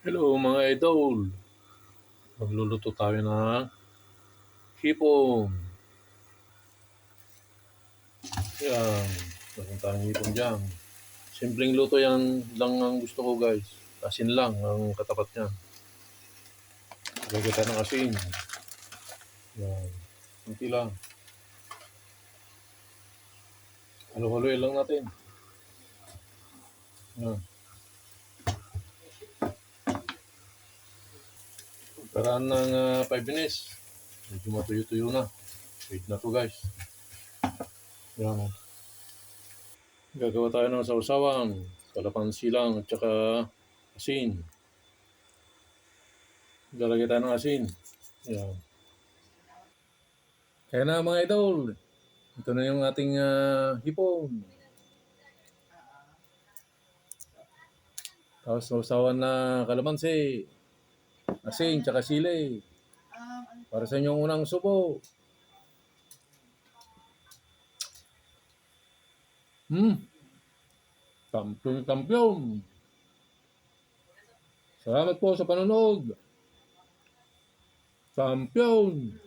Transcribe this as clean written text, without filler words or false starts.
Hello mga idol, magluluto tayo ng hipon. Yan, meron tayong hipon dyan. Simpleng luto yan lang ang gusto ko guys. Asin lang ang katapat niya. Lagyan tayo ng asin. Yan, kunti lang. Halo-haloy lang natin. Yan. Pagkaraan ng 5 minutes, medyo matuyo-tuyo na. Wait na to guys. Yan. Gagawa tayo ng sausawan, kalapansi lang at saka asin. Lalagay tayo ng asin. Yan. Kaya na mga idol, ito na yung ating hipon. Tapos sausawan na kalamansi, asin, tsaka sili. Para sa inyong unang subo. Kampiyon. Salamat po sa panonood. Kampiyon.